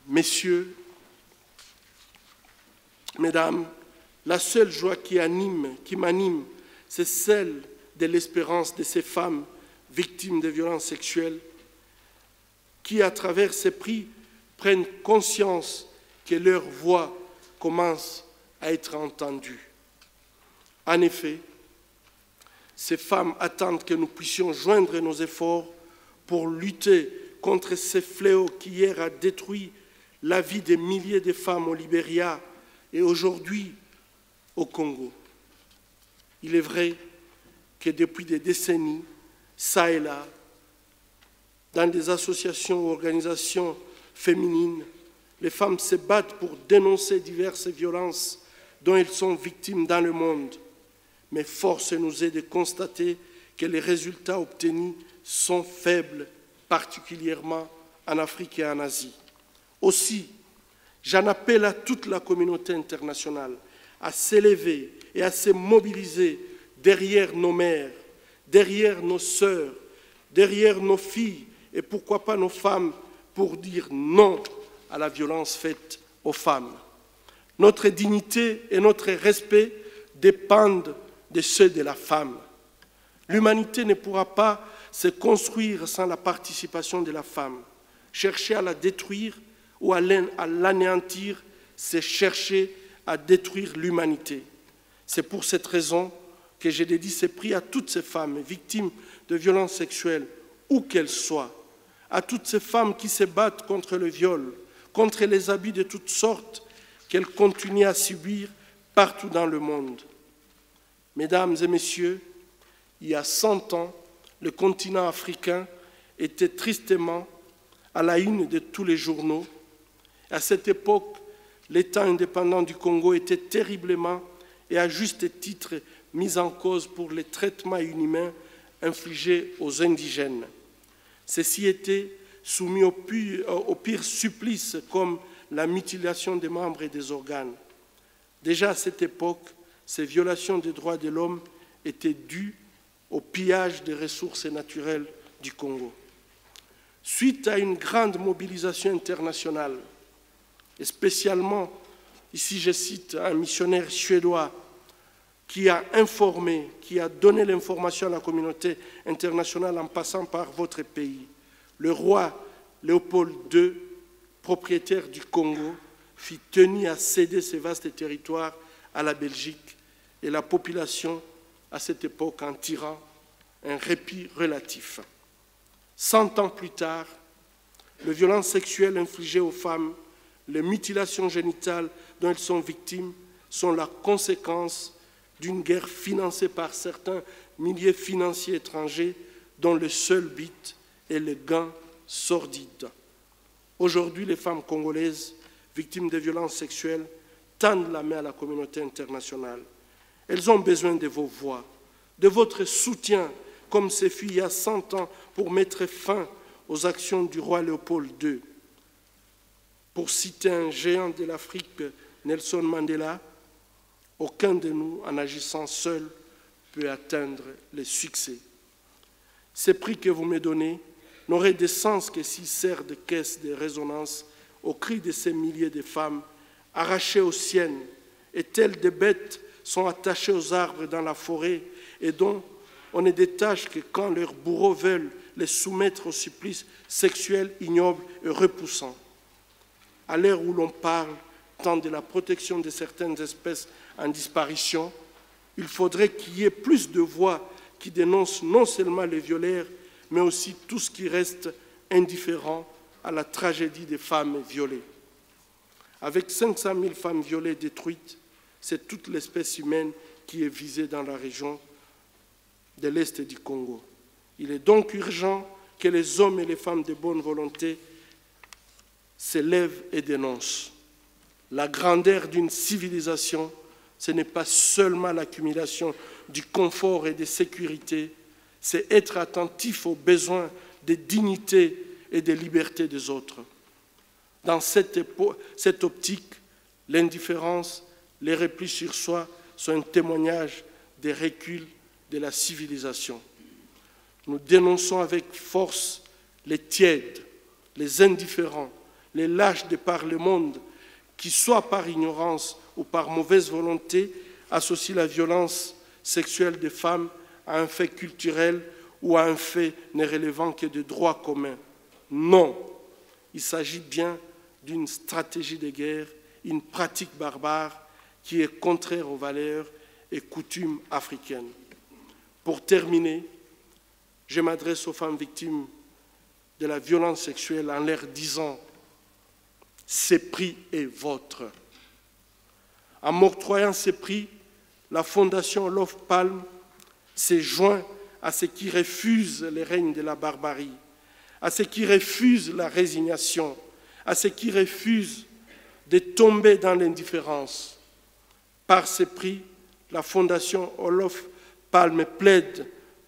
Messieurs, Mesdames, la seule joie qui m'anime, c'est celle de l'espérance de ces femmes victimes de violences sexuelles qui, à travers ces prix, prennent conscience que leur voix commence à être entendue. En effet, ces femmes attendent que nous puissions joindre nos efforts pour lutter contre ces fléaux qui hier a détruit la vie des milliers de femmes au Libéria et aujourd'hui au Congo. Il est vrai que depuis des décennies, ça et là, dans des associations ou organisations féminines, les femmes se battent pour dénoncer diverses violences dont elles sont victimes dans le monde. Mais force nous est de constater que les résultats obtenus sont faibles, particulièrement en Afrique et en Asie. Aussi, j'en appelle à toute la communauté internationale à s'élever et à se mobiliser derrière nos mères, derrière nos sœurs, derrière nos filles et pourquoi pas nos femmes pour dire non à la violence faite aux femmes. Notre dignité et notre respect dépendent de ceux de la femme. L'humanité ne pourra pas se construire sans la participation de la femme. Chercher à la détruire ou à l'anéantir, c'est chercher à détruire l'humanité. C'est pour cette raison que je dédie ces prix à toutes ces femmes victimes de violences sexuelles, où qu'elles soient, à toutes ces femmes qui se battent contre le viol, contre les abus de toutes sortes qu'elles continuent à subir partout dans le monde. Mesdames et messieurs, il y a 100 ans, le continent africain était tristement à la une de tous les journaux. À cette époque, l'État indépendant du Congo était terriblement et à juste titre mis en cause pour les traitements inhumains infligés aux indigènes. Ceux-ci étaient soumis au pire supplice comme la mutilation des membres et des organes. Déjà à cette époque, ces violations des droits de l'homme étaient dues au pillage des ressources naturelles du Congo. Suite à une grande mobilisation internationale, et spécialement, ici je cite un missionnaire suédois qui a informé, qui a donné l'information à la communauté internationale en passant par votre pays, le roi Léopold II, propriétaire du Congo, fit tenir à céder ces vastes territoires à la Belgique et la population, à cette époque, en tirant un répit relatif. 100 ans plus tard, les violences sexuelles infligées aux femmes, les mutilations génitales dont elles sont victimes sont la conséquence d'une guerre financée par certains milliers financiers étrangers dont le seul but est le gain sordide. Aujourd'hui, les femmes congolaises victimes de violences sexuelles tendent la main à la communauté internationale. Elles ont besoin de vos voix, de votre soutien, comme ce fut il y a 100 ans pour mettre fin aux actions du roi Léopold II. Pour citer un géant de l'Afrique, Nelson Mandela, aucun de nous, en agissant seul, peut atteindre le succès. Ces prix que vous me donnez n'auraient de sens que s'ils servent de caisse de résonance aux cris de ces milliers de femmes arrachées aux siennes et telles des bêtes sont attachées aux arbres dans la forêt et dont on ne détache que quand leurs bourreaux veulent les soumettre au supplice sexuel ignoble et repoussant. À l'heure où l'on parle tant de la protection de certaines espèces en disparition, il faudrait qu'il y ait plus de voix qui dénoncent non seulement les violeurs, mais aussi tout ce qui reste indifférent à la tragédie des femmes violées. Avec 500 000 femmes violées détruites, c'est toute l'espèce humaine qui est visée dans la région de l'Est du Congo. Il est donc urgent que les hommes et les femmes de bonne volonté s'élèvent et dénoncent. La grandeur d'une civilisation, ce n'est pas seulement l'accumulation du confort et de sécurité, c'est être attentif aux besoins de dignité et de liberté des autres. Dans cette optique, l'indifférence, les replis sur soi sont un témoignage des reculs de la civilisation. Nous dénonçons avec force les tièdes, les indifférents, les lâches de par le monde, qui soit par ignorance ou par mauvaise volonté, associent la violence sexuelle des femmes à un fait culturel ou à un fait ne relevant que de droit commun. Non, il s'agit bien d'une stratégie de guerre, une pratique barbare qui est contraire aux valeurs et coutumes africaines. Pour terminer, je m'adresse aux femmes victimes de la violence sexuelle en leur disant « Ce prix est vôtre ». En m'octroyant ce prix, la Fondation Olof Palme s'est jointe à ceux qui refusent le règne de la barbarie, à ceux qui refusent la résignation, à ceux qui refusent de tomber dans l'indifférence. Par ce prix, la Fondation Olof Palme plaide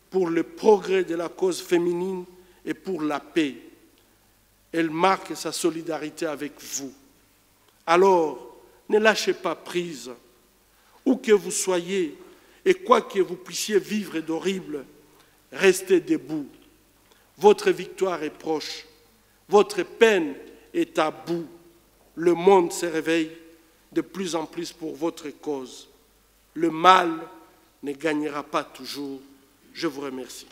pour le progrès de la cause féminine et pour la paix. Elle marque sa solidarité avec vous. Alors, ne lâchez pas prise. Où que vous soyez et quoi que vous puissiez vivre d'horrible, restez debout. Votre victoire est proche. Votre peine est à bout. Le monde se réveille de plus en plus pour votre cause. Le mal ne gagnera pas toujours. Je vous remercie.